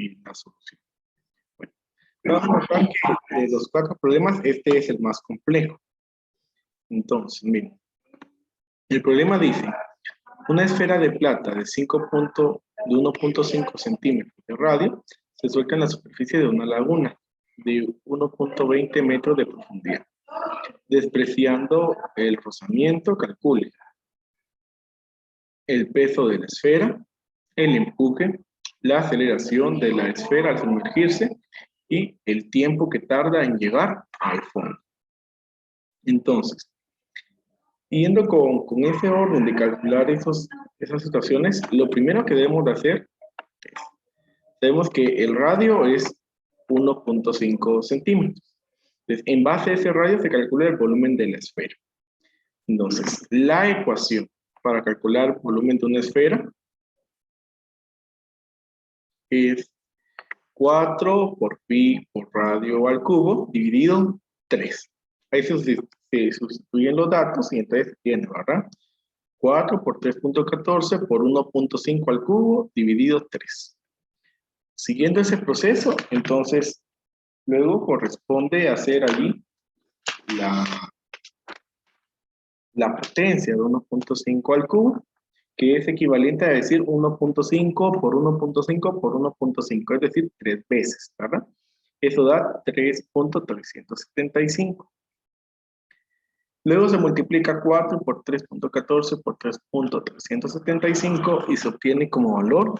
en la solución. Bueno, vamos a notar que de los 4 problemas, este es el más complejo. Entonces, miren, el problema dice, una esfera de plata de 1.5 centímetros de radio se suelta en la superficie de una laguna de 1.20 metros de profundidad. Despreciando el rozamiento, calcule el peso de la esfera, el empuje, la aceleración de la esfera al sumergirse y el tiempo que tarda en llegar al fondo. Entonces, yendo con ese orden de calcular esas situaciones, lo primero que debemos de hacer es, sabemos que el radio es 1.5 centímetros. Entonces, en base a ese radio se calcula el volumen de la esfera. Entonces, la ecuación para calcular el volumen de una esfera es 4 por pi por radio al cubo dividido 3. Ahí se sustituyen los datos y entonces tiene, ¿verdad? 4 por 3.14 por 1.5 al cubo dividido 3. Siguiendo ese proceso, entonces, luego corresponde hacer allí la potencia de 1.5 al cubo, que es equivalente a decir 1.5 por 1.5 por 1.5, es decir, 3 veces, ¿verdad? Eso da 3.375. Luego se multiplica 4 por 3.14 por 3.375 y se obtiene como valor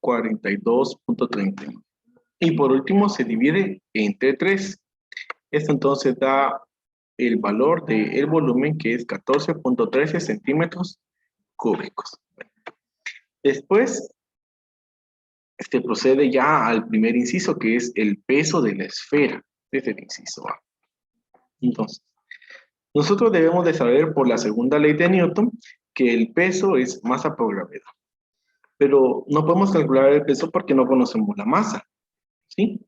42.39. Y por último se divide entre 3. Esto entonces da el valor del volumen, que es 14.13 centímetros cúbicos. Después, procede ya al primer inciso, que es el peso de la esfera, desde el inciso A. Entonces, nosotros debemos de saber por la segunda ley de Newton que el peso es masa por gravedad. Pero no podemos calcular el peso porque no conocemos la masa, ¿sí?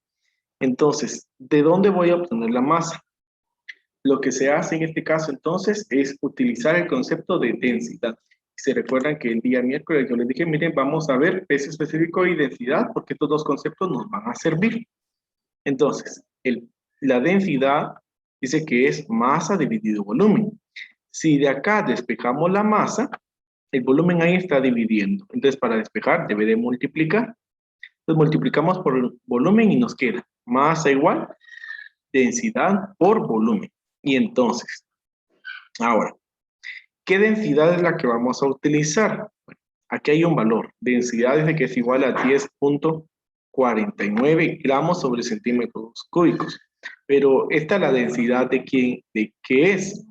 Entonces, ¿de dónde voy a obtener la masa? Lo que se hace en este caso entonces es utilizar el concepto de densidad. Se recuerdan que el día miércoles yo les dije, miren, vamos a ver peso específico y densidad porque estos dos conceptos nos van a servir. Entonces, la densidad dice que es masa dividido volumen. Si de acá despejamos la masa, el volumen ahí está dividiendo. Entonces, para despejar debe de multiplicar. Entonces, multiplicamos por el volumen y nos queda masa igual densidad por volumen. Y entonces, ahora, ¿qué densidad es la que vamos a utilizar? Bueno, aquí hay un valor. Densidad dice que es igual a 10.49 gramos sobre centímetros cúbicos. Pero esta es la densidad de qué es.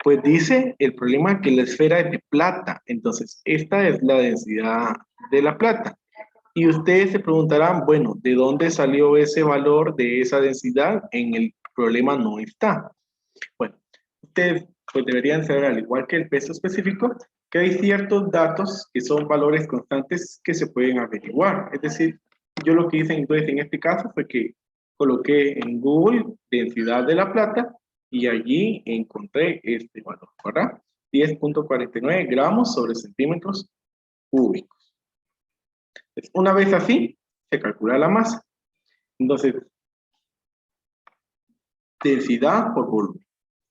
Pues dice el problema que la esfera es de plata. Entonces, esta es la densidad de la plata. Y ustedes se preguntarán, bueno, ¿de dónde salió ese valor de esa densidad? En el problema no está. Bueno, ustedes pues deberían saber, al igual que el peso específico, que hay ciertos datos que son valores constantes que se pueden averiguar. Es decir, yo lo que hice entonces en este caso fue que coloqué en Google densidad de la plata y allí encontré este valor, ¿verdad? 10.49 gramos sobre centímetros cúbicos. Una vez así, se calcula la masa. Entonces, densidad por volumen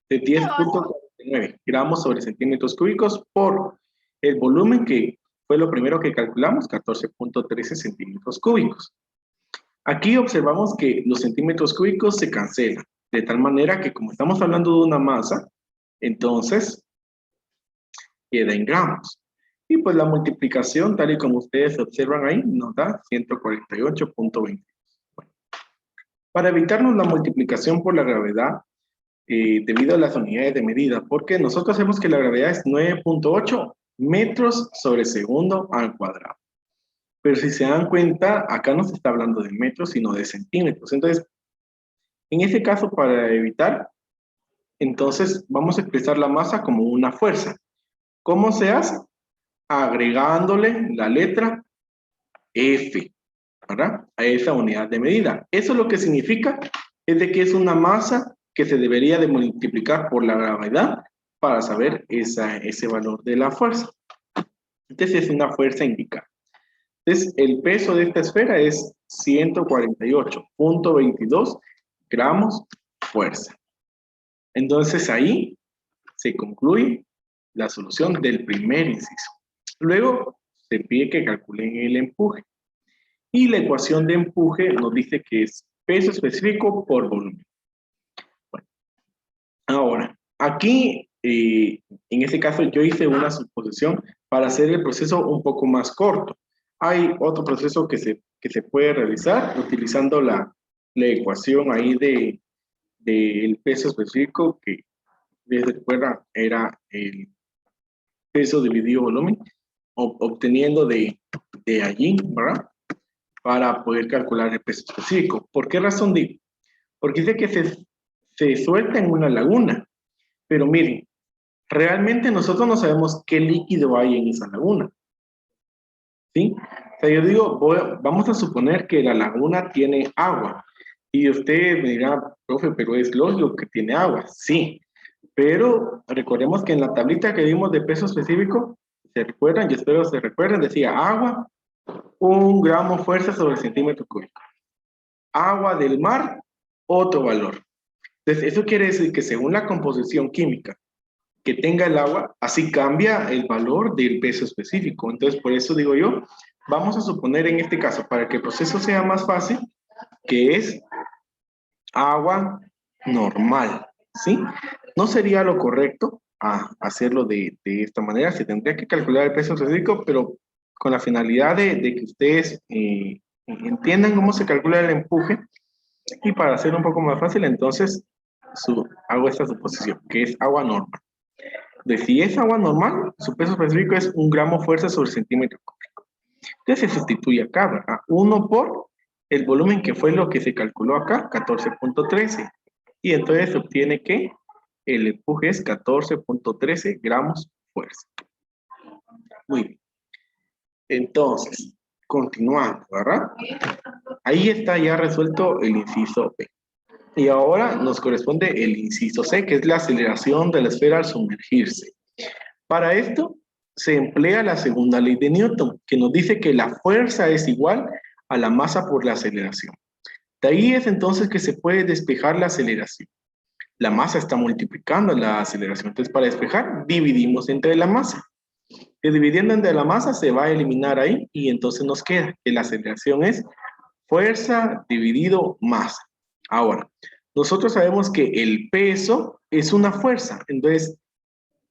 de 10.49 gramos sobre centímetros cúbicos por el volumen que fue lo primero que calculamos, 14.13 centímetros cúbicos. Aquí observamos que los centímetros cúbicos se cancelan, de tal manera que como estamos hablando de una masa, entonces queda en gramos. Y pues la multiplicación, tal y como ustedes observan ahí, nos da 148.20. Bueno, para evitarnos la multiplicación por la gravedad, debido a las unidades de medida, porque nosotros sabemos que la gravedad es 9.8 metros sobre segundo al cuadrado. Pero si se dan cuenta, acá no se está hablando de metros, sino de centímetros. Entonces, en ese caso, para evitar, entonces vamos a expresar la masa como una fuerza. ¿Cómo se hace? Agregándole la letra F, ¿verdad? A esa unidad de medida. Eso lo que significa es de que es una masa que se debería de multiplicar por la gravedad para saber ese valor de la fuerza. Entonces es una fuerza indicada. Entonces, el peso de esta esfera es 148.22 gramos fuerza. Entonces, ahí se concluye la solución del primer inciso. Luego, se pide que calculen el empuje. Y la ecuación de empuje nos dice que es peso específico por volumen. Bueno, ahora, aquí, en este caso, yo hice una suposición para hacer el proceso un poco más corto. Hay otro proceso que se puede realizar utilizando la ecuación ahí del peso específico, que desde fuera era el peso dividido volumen, obteniendo de allí, ¿verdad? Para poder calcular el peso específico. ¿Por qué razón digo? Porque dice que se suelta en una laguna, pero miren, realmente nosotros no sabemos qué líquido hay en esa laguna, ¿sí? O sea, yo digo, vamos a suponer que la laguna tiene agua, y usted me dirá, profe, pero es lógico que tiene agua, sí, pero recordemos que en la tablita que vimos de peso específico, ¿se recuerdan? Yo espero se recuerden, decía agua, 1 gramo fuerza sobre centímetro cúbico. Agua del mar, otro valor. Entonces, eso quiere decir que según la composición química que tenga el agua, así cambia el valor del peso específico. Entonces, por eso digo yo, vamos a suponer en este caso, para que el proceso sea más fácil, que es agua normal, ¿sí? No sería lo correcto hacerlo de esta manera, se tendría que calcular el peso específico, pero con la finalidad de que ustedes entiendan cómo se calcula el empuje, y para hacerlo un poco más fácil, entonces hago esta suposición, que es agua normal. De si es agua normal, su peso específico es 1 gramo fuerza sobre centímetro cúbico. Entonces se sustituye acá, ¿verdad? 1 por el volumen que fue lo que se calculó acá, 14.13. Y entonces se obtiene que el empuje es 14.13 gramos fuerza. Muy bien. Entonces, continuando, ¿verdad? Ahí está ya resuelto el inciso B. Y ahora nos corresponde el inciso C, que es la aceleración de la esfera al sumergirse. Para esto se emplea la segunda ley de Newton, que nos dice que la fuerza es igual a la masa por la aceleración. De ahí es entonces que se puede despejar la aceleración. La masa está multiplicando la aceleración. Entonces, para despejar, dividimos entre la masa. Que dividiendo entre la masa se va a eliminar ahí y entonces nos queda que la aceleración es fuerza dividido masa. Ahora, nosotros sabemos que el peso es una fuerza. Entonces,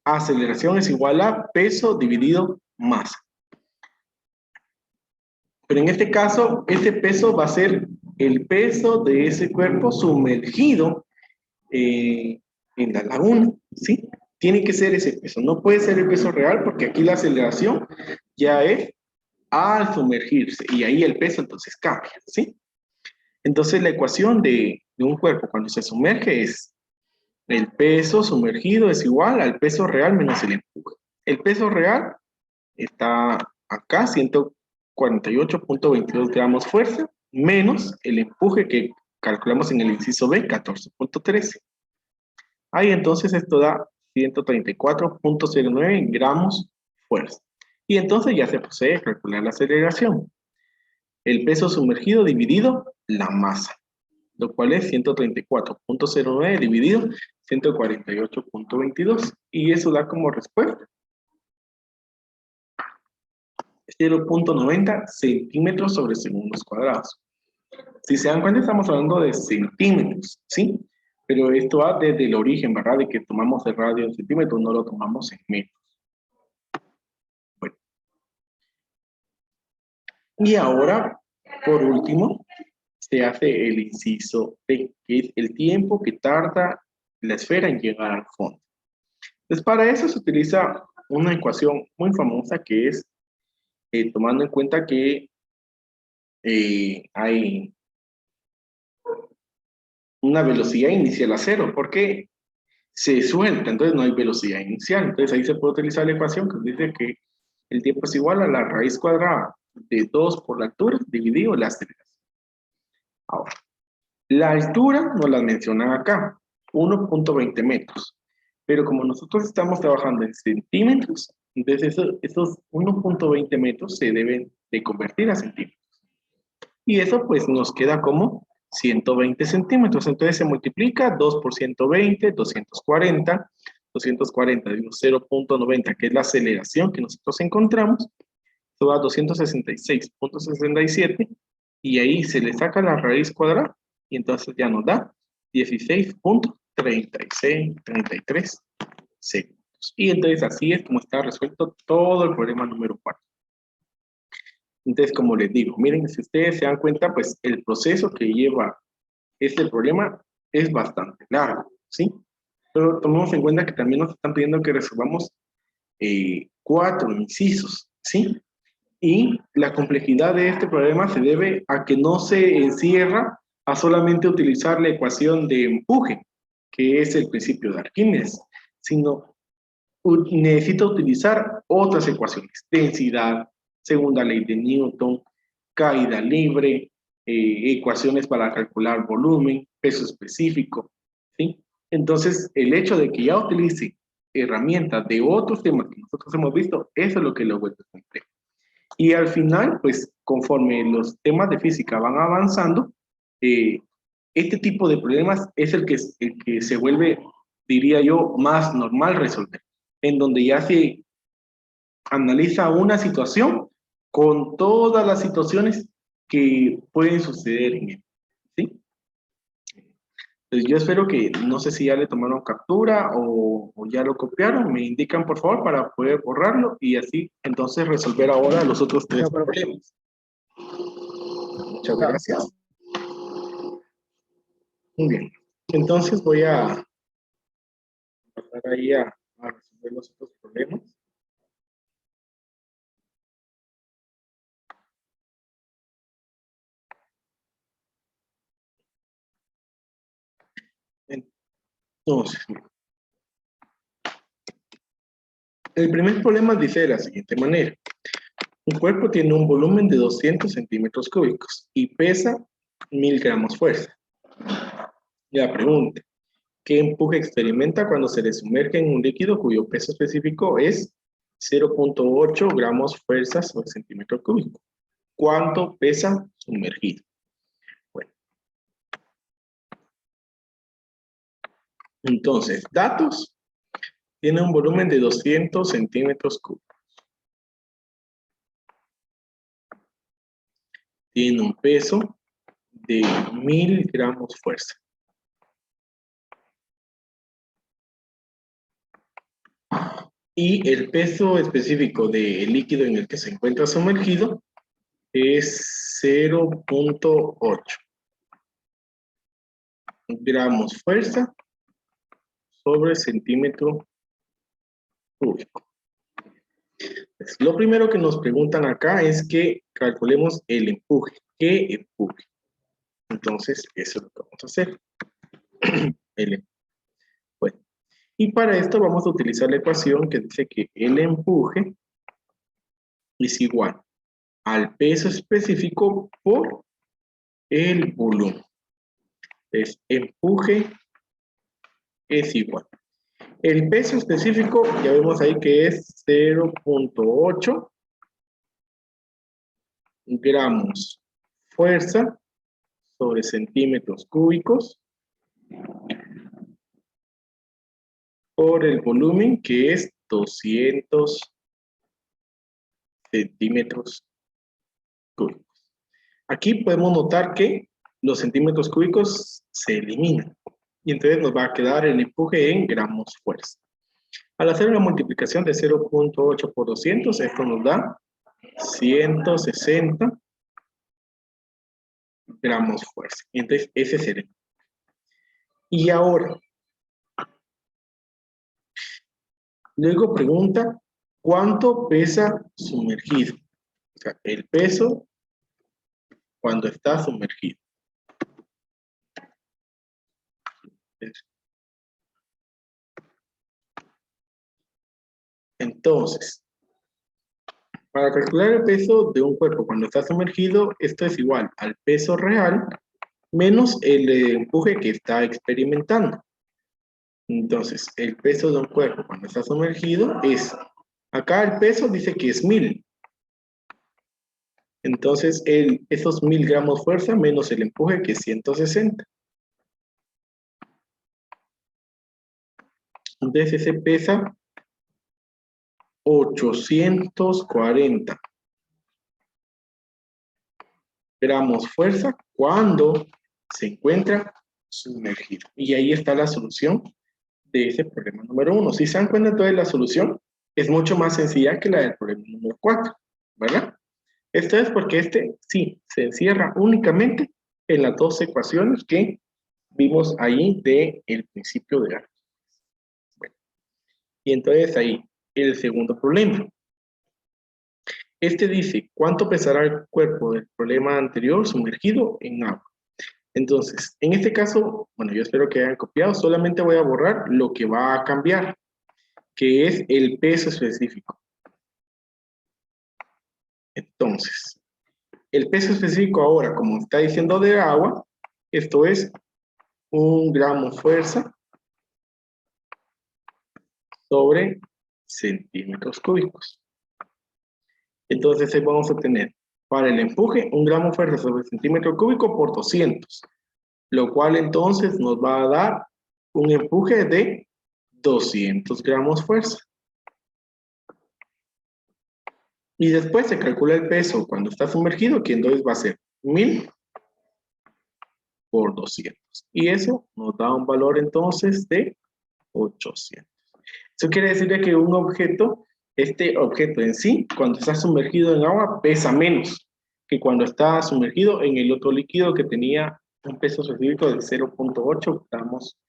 aceleración es igual a peso dividido masa. Pero en este caso, este peso va a ser el peso de ese cuerpo sumergido en la laguna, ¿sí? Tiene que ser ese peso, no puede ser el peso real porque aquí la aceleración ya es al sumergirse y ahí el peso entonces cambia, ¿sí? Entonces la ecuación de un cuerpo cuando se sumerge es el peso sumergido es igual al peso real menos el empuje. El peso real está acá, 148.22 gramos fuerza, menos el empuje que calculamos en el inciso B, 14.13. Ahí entonces esto da 134.09 gramos fuerza. Y entonces ya se procede a calcular la aceleración. El peso sumergido dividido la masa, lo cual es 134.09 dividido 148.22. Y eso da como respuesta 0.90 centímetros sobre segundos cuadrados. Si se dan cuenta, estamos hablando de centímetros, ¿sí? Pero esto va desde el origen, ¿verdad? De que tomamos el radio en centímetros, no lo tomamos en metros. Bueno. Y ahora, por último, se hace el inciso B, que es el tiempo que tarda la esfera en llegar al fondo. Entonces, para eso se utiliza una ecuación muy famosa que es tomando en cuenta que hay una velocidad inicial a cero, porque se suelta, entonces no hay velocidad inicial. Entonces ahí se puede utilizar la ecuación que dice que el tiempo es igual a la raíz cuadrada de 2 por la altura dividido la aceleración. Ahora, la altura nos la mencionan acá, 1.20 metros. Pero como nosotros estamos trabajando en centímetros, Entonces, esos 1.20 metros se deben de convertir a centímetros. Y eso pues nos queda como 120 centímetros. Entonces se multiplica 2 por 120, 240. 240 digo 0.90, que es la aceleración que nosotros encontramos. Esto da 266.67. Y ahí se le saca la raíz cuadrada. Y entonces ya nos da 16.33 segundos. Y entonces así es como está resuelto todo el problema número 4. Entonces, como les digo, miren, si ustedes se dan cuenta, pues el proceso que lleva este problema es bastante largo, ¿sí? Pero tomemos en cuenta que también nos están pidiendo que resolvamos 4 incisos, ¿sí? Y la complejidad de este problema se debe a que no se encierra a solamente utilizar la ecuación de empuje, que es el principio de Arquímedes, sino necesita utilizar otras ecuaciones: densidad, segunda ley de Newton, caída libre, ecuaciones para calcular volumen, peso específico, ¿sí? Entonces, el hecho de que ya utilice herramientas de otros temas que nosotros hemos visto, eso es lo que lo vuelve complejo. Y al final, pues, conforme los temas de física van avanzando, este tipo de problemas es el que se vuelve, diría yo, más normal resolver, en donde ya se analiza una situación con todas las situaciones que pueden suceder en él, ¿sí? Entonces yo espero que, no sé si ya le tomaron captura o ya lo copiaron, me indican por favor para poder borrarlo y así entonces resolver ahora los otros 3 problemas. Muchas gracias. Muy bien, entonces voy a pasar ahí a resolver los otros problemas. Entonces, el primer problema dice de la siguiente manera: un cuerpo tiene un volumen de 200 centímetros cúbicos y pesa 1000 gramos fuerza. La pregunta: ¿qué empuje experimenta cuando se le sumerge en un líquido cuyo peso específico es 0.8 gramos fuerza sobre centímetro cúbico? ¿Cuánto pesa sumergido? Bueno, entonces, datos: tiene un volumen de 200 centímetros cúbicos. Tiene un peso de 1000 gramos fuerza. Y el peso específico del líquido en el que se encuentra sumergido es 0.8 gramos fuerza sobre centímetro cúbico. Pues, lo primero que nos preguntan acá es que calculemos el empuje. ¿Qué empuje? Entonces, eso es lo que vamos a hacer. El empuje. Bueno, y para esto vamos a utilizar la ecuación que dice que el empuje es igual al peso específico por el volumen. Entonces, empuje es igual. El peso específico, ya vemos ahí que es 0.8 gramos fuerza sobre centímetros cúbicos por el volumen, que es 200 centímetros cúbicos. Aquí podemos notar que los centímetros cúbicos se eliminan y entonces nos va a quedar el empuje en gramos fuerza. Al hacer una multiplicación de 0.8 por 200, esto nos da 160 gramos fuerza. Y entonces ese es el empuje. Y ahora, luego pregunta, ¿cuánto pesa sumergido? O sea, el peso cuando está sumergido. Entonces, para calcular el peso de un cuerpo cuando está sumergido, esto es igual al peso real menos el empuje que está experimentando. Entonces, el peso de un cuerpo cuando está sumergido es Acá el peso dice que es 1000. Entonces, esos 1000 gramos fuerza menos el empuje que es 160. Entonces, ese pesa 840 gramos fuerza cuando se encuentra sumergido. Y ahí está la solución de ese problema número 1. Si se dan cuenta, entonces la solución es mucho más sencilla que la del problema número 4, ¿verdad? Esto es porque este sí se encierra únicamente en las dos ecuaciones que vimos ahí del principio de Arquímedes. Bueno, y entonces ahí el segundo problema. Este dice, ¿cuánto pesará el cuerpo del problema anterior sumergido en agua? Entonces, en este caso, bueno, yo espero que hayan copiado, solamente voy a borrar lo que va a cambiar, que es el peso específico. Entonces, el peso específico ahora, como está diciendo de agua, esto es 1 gramo fuerza sobre centímetros cúbicos. Entonces, ahí vamos a tener para el empuje 1 gramo fuerza sobre centímetro cúbico por 200, lo cual entonces nos va a dar un empuje de 200 gramos fuerza. Y después se calcula el peso cuando está sumergido, que entonces va a ser 1000 por 200. Y eso nos da un valor entonces de 800. Eso quiere decir que un objeto, este objeto en sí, cuando está sumergido en agua, pesa menos que cuando está sumergido en el otro líquido que tenía un peso específico de 0.8 gramos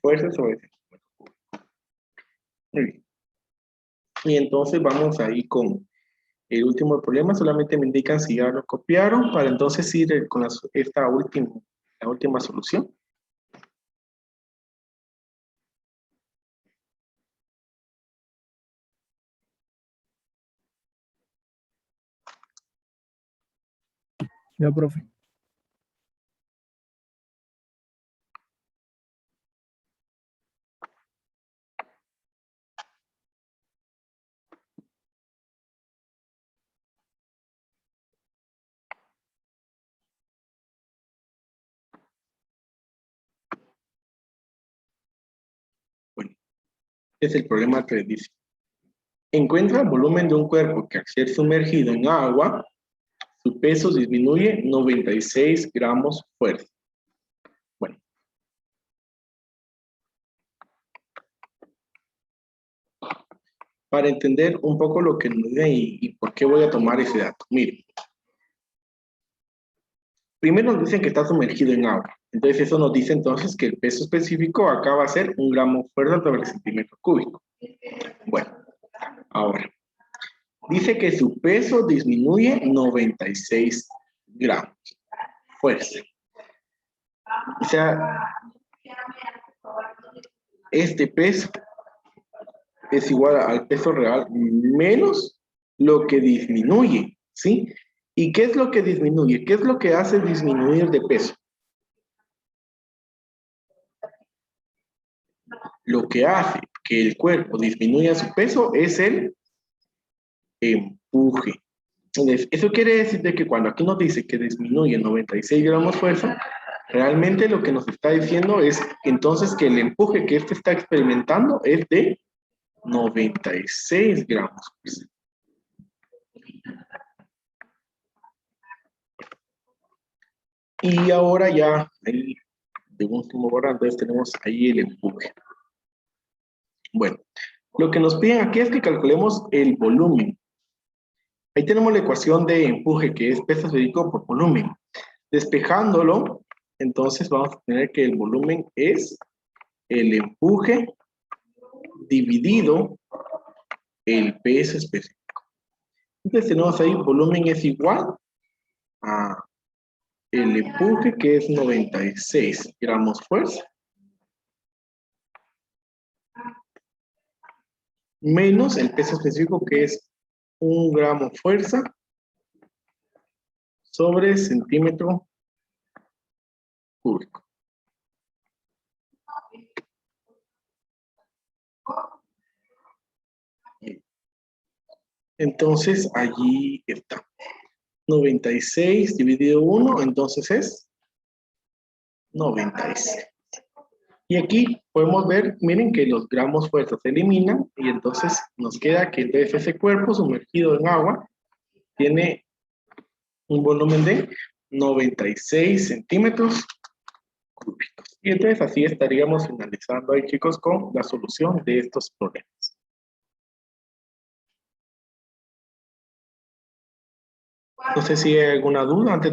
fuerza sobre centímetro cúbico. Muy bien. Y entonces vamos ahí con el último problema. Solamente me indican si ya lo copiaron para entonces ir con esta última solución. Ya, profe. Bueno, es el problema 3, dice. Encuentra el volumen de un cuerpo que al ser sumergido en agua, su peso disminuye 96 gramos fuerza. Bueno. Para entender un poco lo que nos dice y por qué voy a tomar ese dato. Miren. Primero nos dicen que está sumergido en agua. Entonces eso nos dice entonces que el peso específico acá va a ser 1 gramo fuerza sobre centímetro cúbico. Bueno, ahora. Dice que su peso disminuye 96 gramos. Fuerza. O sea, este peso es igual al peso real menos lo que disminuye, ¿sí? ¿Y qué es lo que disminuye? ¿Qué es lo que hace disminuir de peso? Lo que hace que el cuerpo disminuya su peso es el empuje. Entonces, eso quiere decir de que cuando aquí nos dice que disminuye 96 gramos fuerza, realmente lo que nos está diciendo es entonces que el empuje que este está experimentando es de 96 gramos fuerza. Y ahora ya, ahí, de último borrando, entonces tenemos ahí el empuje. Bueno, lo que nos piden aquí es que calculemos el volumen. Ahí tenemos la ecuación de empuje, que es peso específico por volumen. Despejándolo, entonces vamos a tener que el volumen es el empuje dividido el peso específico. Entonces tenemos ahí volumen es igual a el empuje, que es 96 gramos fuerza, menos el peso específico, que es 1 gramo fuerza sobre centímetro cúbico. Entonces, allí está. 96 dividido 1, entonces es 96. Y aquí podemos ver, miren que los gramos fuerza se eliminan y entonces nos queda que entonces ese cuerpo sumergido en agua tiene un volumen de 96 centímetros cúbicos. Y entonces así estaríamos finalizando ahí, chicos, con la solución de estos problemas. No sé si hay alguna duda antes de